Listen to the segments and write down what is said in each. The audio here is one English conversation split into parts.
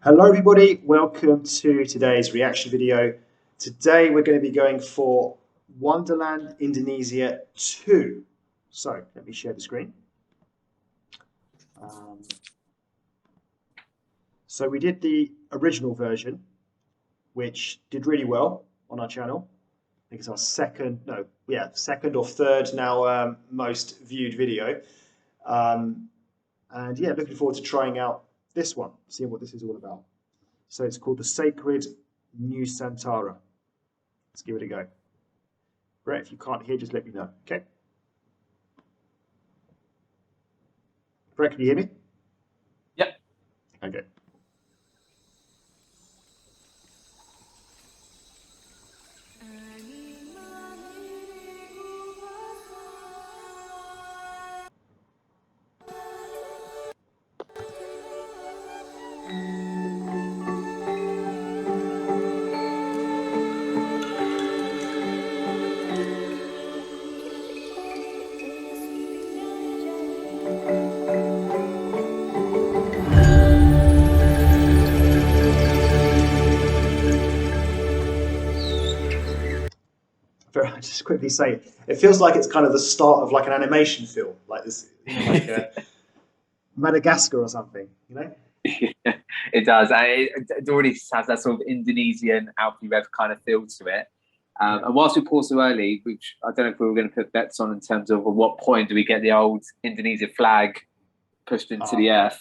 Hello everybody, welcome to today's reaction video. Today we're going to be going for Wonderland Indonesia 2. So let me share the screen. So we did the original version, which did really well on our channel. I think it's our second or third now most viewed video. And yeah, looking forward to trying out this one, seeing what this is all about. So it's called the Sacred Nusantara. Let's give it a go. Brett, if you can't hear, just let me know, okay? Brett, can you hear me? Yep. Okay. I'll just quickly say, it feels like it's kind of the start of like an animation film, like this, like Madagascar or something, you know? Yeah, it does. It already has that sort of Indonesian Alffy Rev kind of feel to it. And whilst we paused so early, which I don't know if we were going to put bets on in terms of at what point do we get the old Indonesia flag pushed into the earth.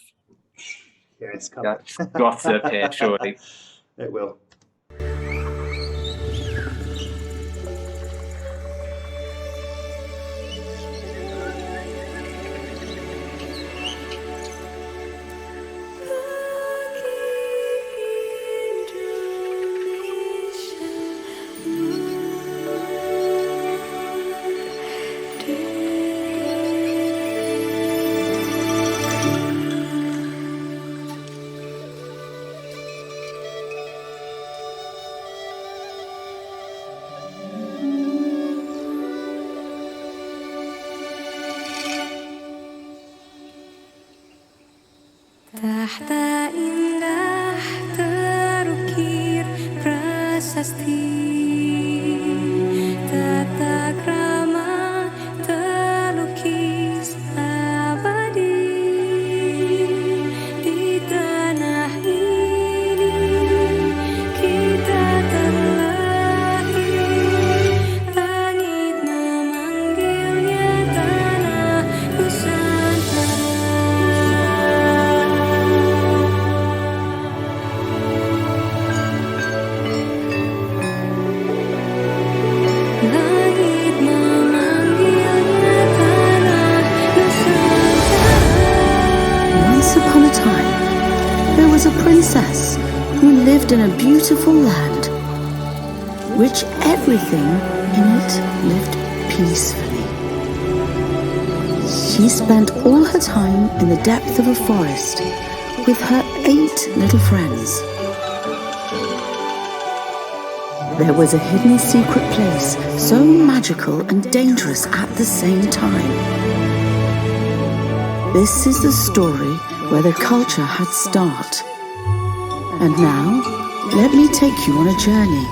Yeah, it's coming. That's got to appear, surely. It will. Tahta indah terukir prasasti, tata krama terlukis abadi. Di tanah ini kita terlahir, langit memanggilnya tanah Nusantara. Once upon a time, there was a princess who lived in a beautiful land, which everything in it lived peacefully. She spent all her time in the depth of a forest with her 8 little friends. There was a hidden secret place, so magical and dangerous at the same time. This is the story where the culture had start. And now, let me take you on a journey.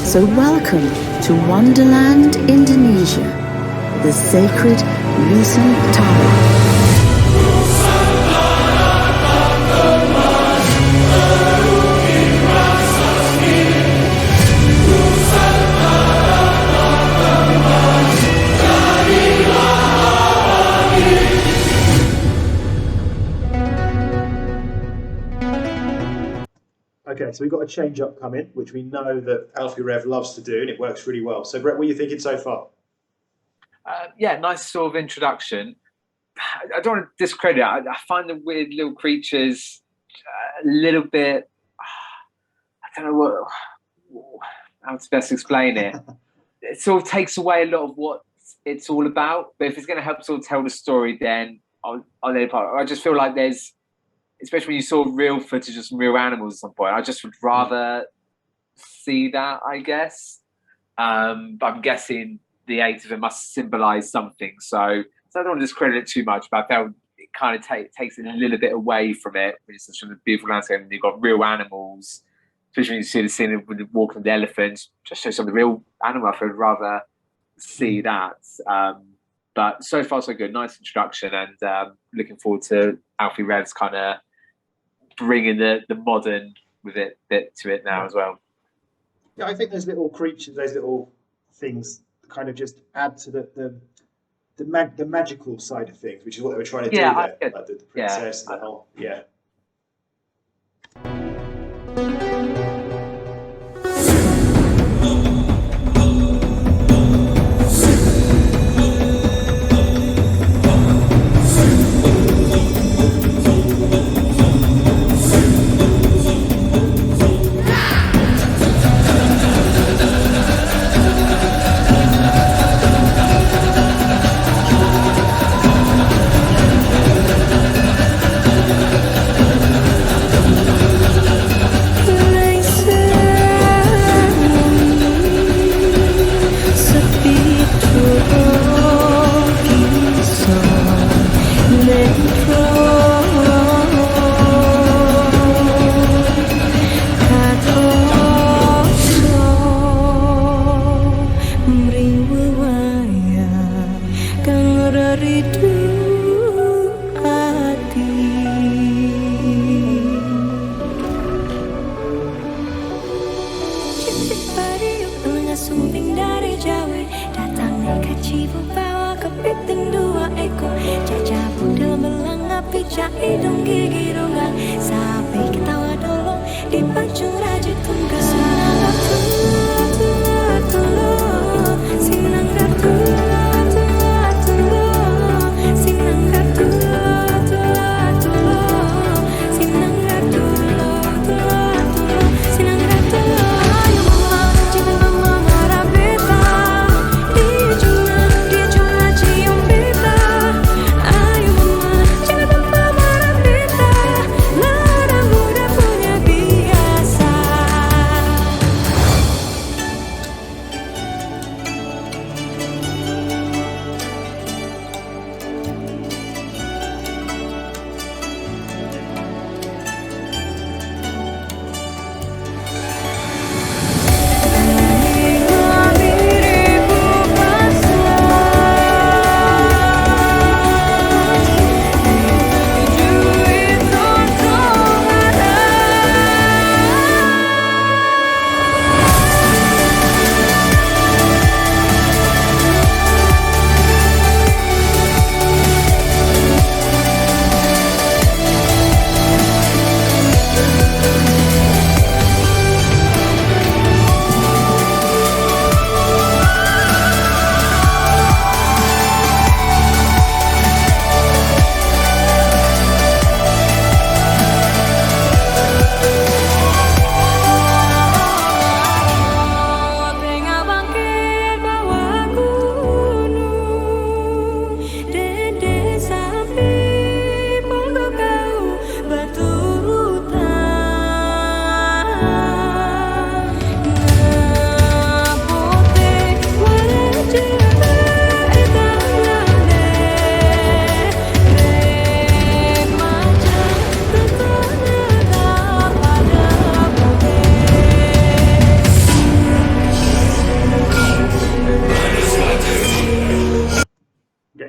So welcome to Wonderland Indonesia, the Sacred Nusantara. Okay, so we've got a change up coming, which we know that Alffy Rev loves to do, and it works really well. So Brett, what are you thinking so far? Yeah, nice sort of introduction. I don't want to discredit it. I find the weird little creatures a little bit, I don't know how to best explain it. It sort of takes away a lot of what it's all about. But if it's going to help sort of tell the story, then I'll let it part. I just feel like there's, especially when you saw real footage of some real animals at some point, I just would rather see that, I guess. But I'm guessing the 8 of them must symbolize something. So I don't want to discredit it too much, but I felt it kind of takes it a little bit away from it, which is from the beautiful landscape. And you've got real animals, especially when you see the scene with walking the elephants, just show some of the real animal. I'd rather see that. But so far so good. Nice introduction, and looking forward to Alffy Rev's kind of bringing the modern with it bit to it now as well. Yeah, I think those little creatures, those little things, kind of just add to the magical side of things, which is what they were trying to do there, like the princess and the whole. Yeah.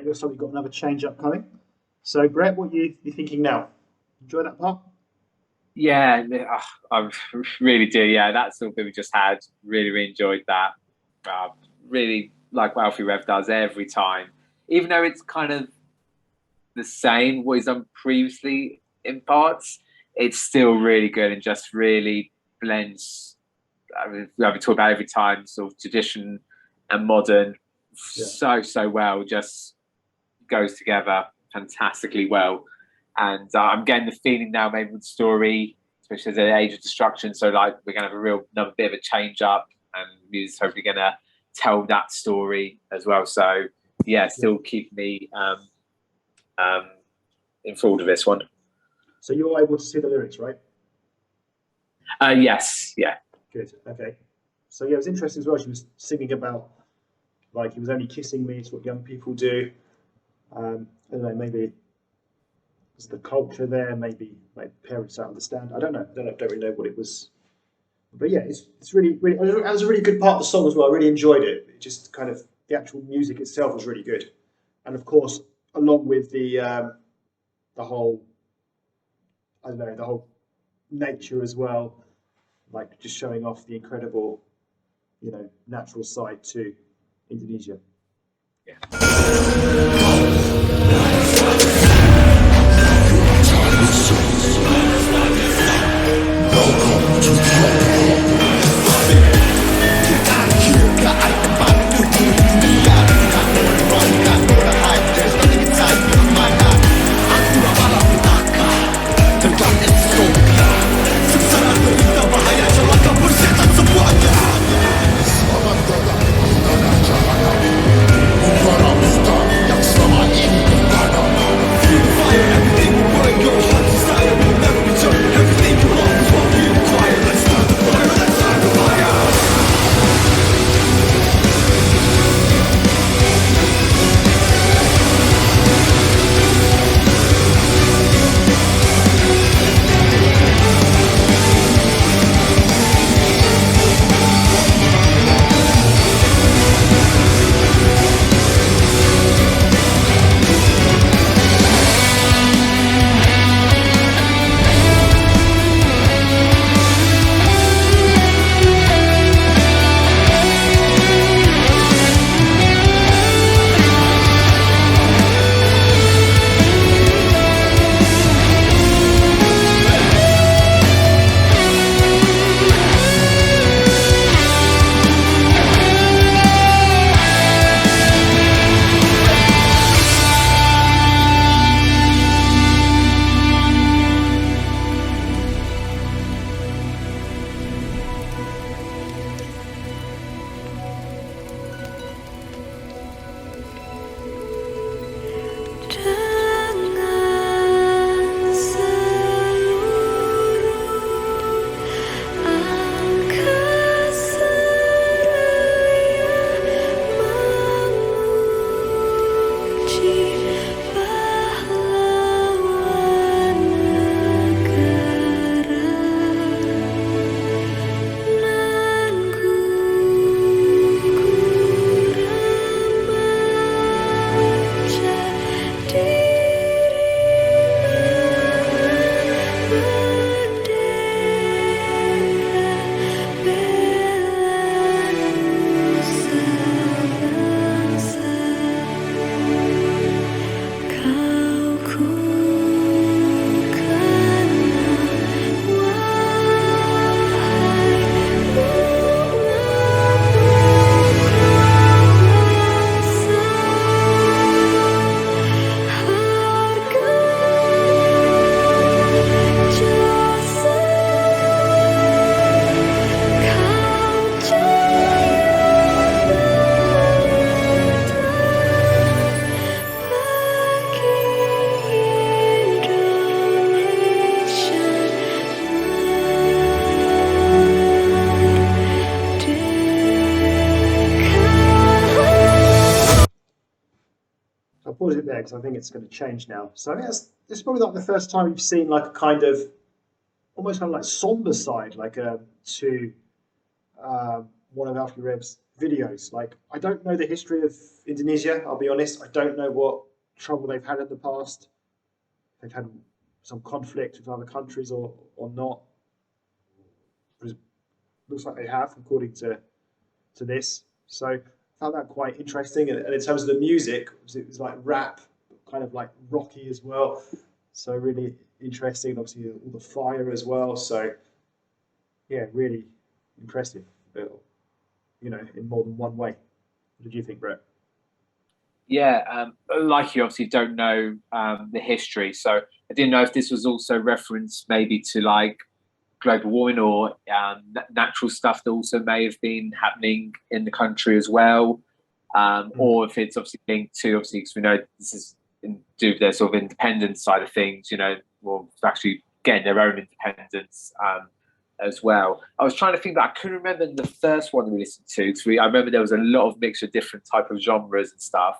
Looks like we've got another change upcoming. So, Brett, what are you thinking now? Enjoy that part? Yeah, I really do. Yeah, that sort of thing we just had. Really enjoyed that. Really like what Alffy Rev does every time. Even though it's kind of the same what he's done previously in parts, it's still really good and just really blends. We talk about every time, sort of tradition and modern so well. Just goes together fantastically well, and I'm getting the feeling now maybe with the story, especially as an Age of Destruction, so like we're gonna have another bit of a change up, and music's hopefully gonna tell that story as well. So yeah, still keep me informed of this one. So you're able to see the lyrics, right? Yes, yeah. Good. Okay. So yeah, it was interesting as well. She was singing about like he was only kissing me. It's what young people do. I don't know, maybe was the culture there? Maybe my parents don't understand. I don't know. Don't really know what it was. But yeah, it's really it was a really good part of the song as well. I really enjoyed it. It just kind of the actual music itself was really good, and of course, along with the whole, I don't know, the whole nature as well, like just showing off the incredible, natural side to Indonesia. Pause it there because I think it's going to change now. So I think this is probably like the first time you've seen like a kind of almost kind of like somber side, like to one of Alffy Rev's videos. Like I don't know the history of Indonesia. I'll be honest. I don't know what trouble they've had in the past. They've had some conflict with other countries or not. It looks like they have, according to this. So I found that quite interesting. And in terms of the music, it was like rap, kind of like rocky as well. So really interesting. Obviously, all the fire as well. So yeah, really impressive. You know, in more than one way. What did you think, Brett? Yeah, like you obviously don't know the history, so I didn't know if this was also referenced maybe to like global warming or natural stuff that also may have been happening in the country as well, or if it's obviously linked to, obviously, because we know this is do with their sort of independence side of things, you know, well, actually getting their own independence as well. I was trying to think that I couldn't remember the first one we listened to. I remember there was a lot of mixture of different type of genres and stuff.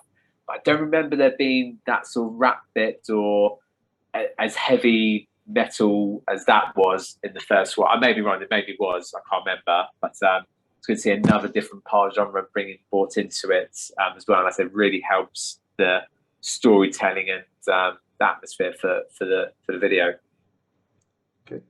I don't remember there being that sort of rap bit or as heavy metal as that was in the first one. I may be wrong, it maybe was, I can't remember, but it's good to see another different part of genre brought into it as well. And I said, really helps the storytelling and the atmosphere for the video. Okay.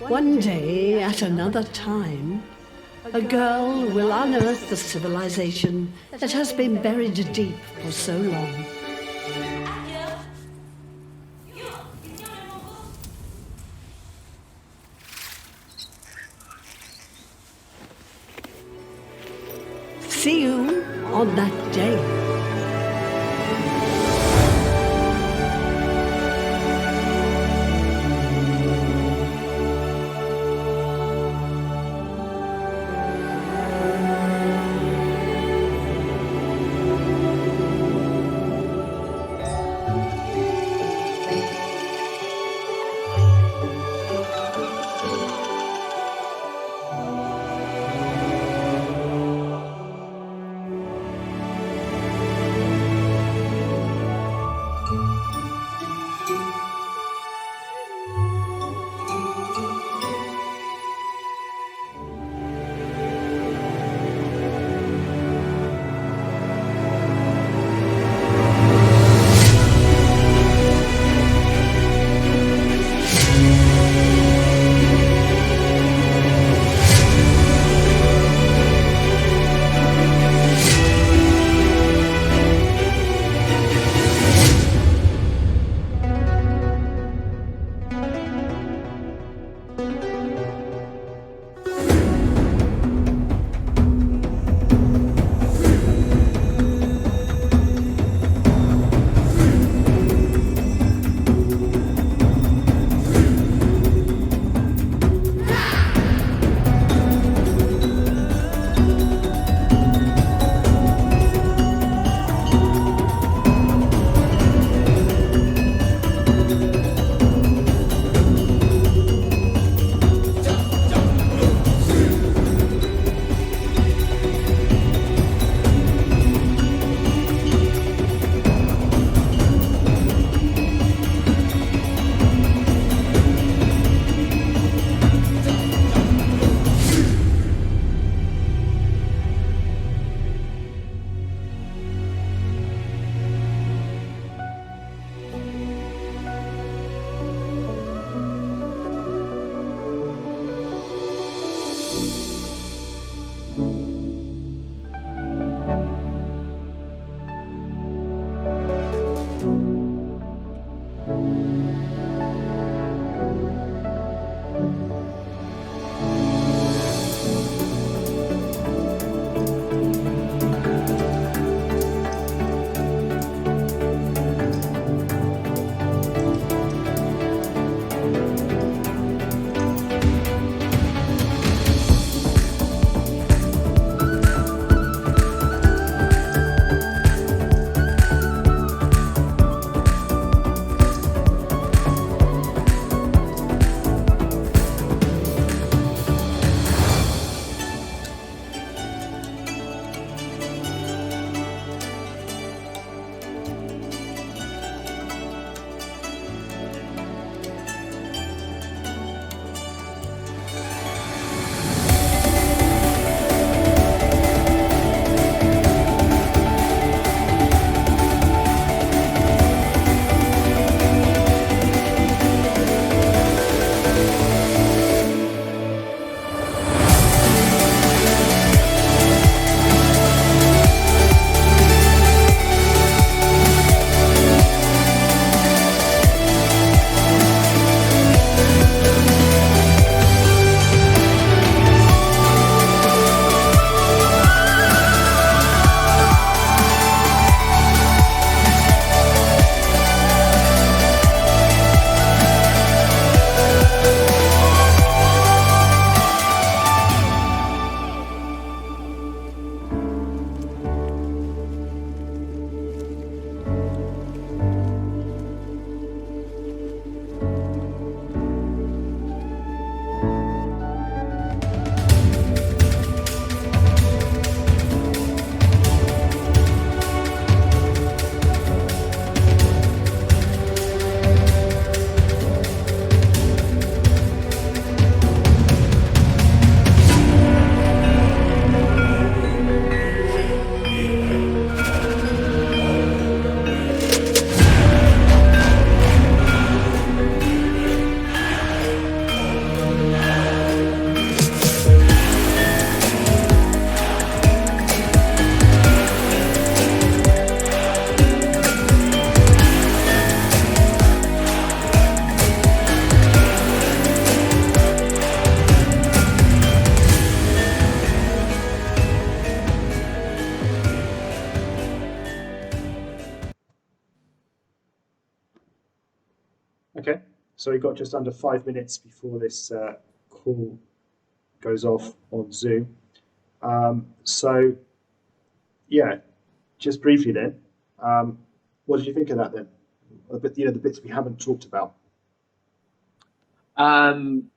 One day, at another time, a girl will unearth the civilization that has been buried deep for so long. See you on that day. Okay, so we've got just under 5 minutes before this call goes off on Zoom. So, yeah, just briefly then, what did you think of that then? A bit, the bits we haven't talked about. Can't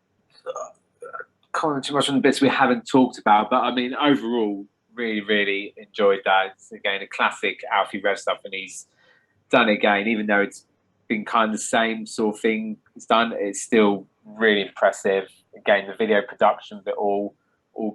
too much on the bits we haven't talked about, but I mean, overall, really enjoyed that. It's again a classic Alffy Rev stuff, and he's done it again, even though it's been kind of the same sort of thing he's done. It's still really impressive. Again, the video production of it all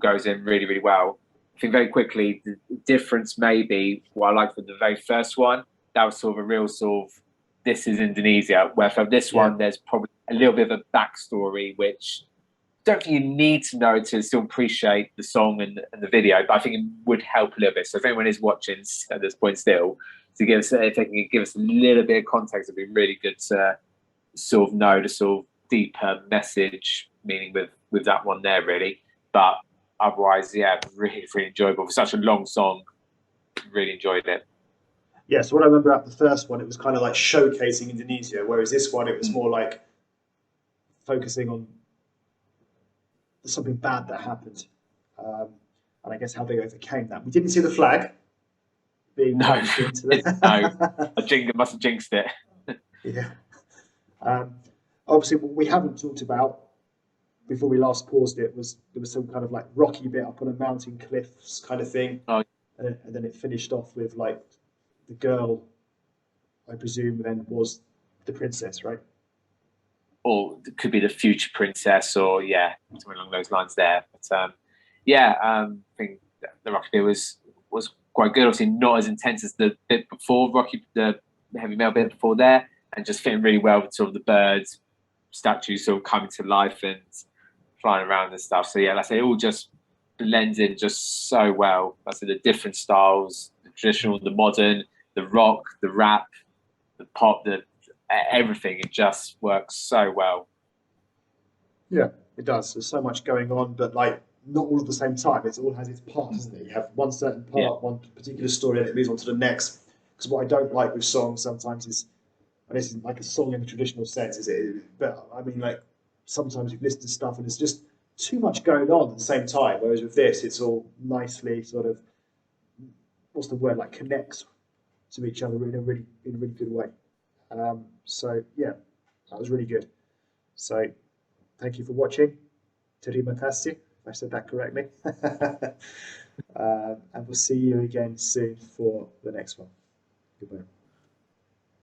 goes in really well. I think very quickly the difference maybe what I liked with the very first one, that was sort of a real sort of this is Indonesia, where for this one there's probably a little bit of a backstory which I don't think you need to know to still appreciate the song and the video, but I think it would help a little bit. So if anyone is watching at this point still, to give us, if they can give us a little bit of context, it'd be really good to sort of know the sort of deeper message meaning with that one there, really. But otherwise, yeah, really enjoyable. For such a long song, really enjoyed it. Yeah, so what I remember about the first one, it was kind of like showcasing Indonesia, whereas this one, it was more like focusing on something bad that happened. And I guess how they overcame that. We didn't see the flag being No, into the... I must have jinxed it. Yeah. Obviously, what we haven't talked about before we last paused it was there was some kind of like rocky bit up on a mountain cliffs kind of thing. Oh. And then it finished off with like the girl, I presume, then was the princess, right? Or it could be the future princess, or yeah, something along those lines there. But I think the rocky bit was quite good. Obviously, not as intense as the bit before the heavy metal bit before there, and just fitting really well with sort of the birds, statues sort of coming to life and flying around and stuff. So yeah, like I say, it all just blends in just so well. Like I said, the different styles, the traditional, the modern, the rock, the rap, the pop, the everything. It just works so well. Yeah, it does. There's so much going on, but like not all at the same time. It all has its parts, doesn't it? You have one certain part, one particular story, and it moves on to the next. Because what I don't like with songs sometimes is, and this isn't like a song in the traditional sense, is it? But I mean, like sometimes you've listened to stuff and it's just too much going on at the same time. Whereas with this, it's all nicely sort of, what's the word, like connects to each other in a really good way. So yeah, that was really good. So thank you for watching. Terima kasih, if I said that correctly. And we'll see you again soon for the next one. Goodbye.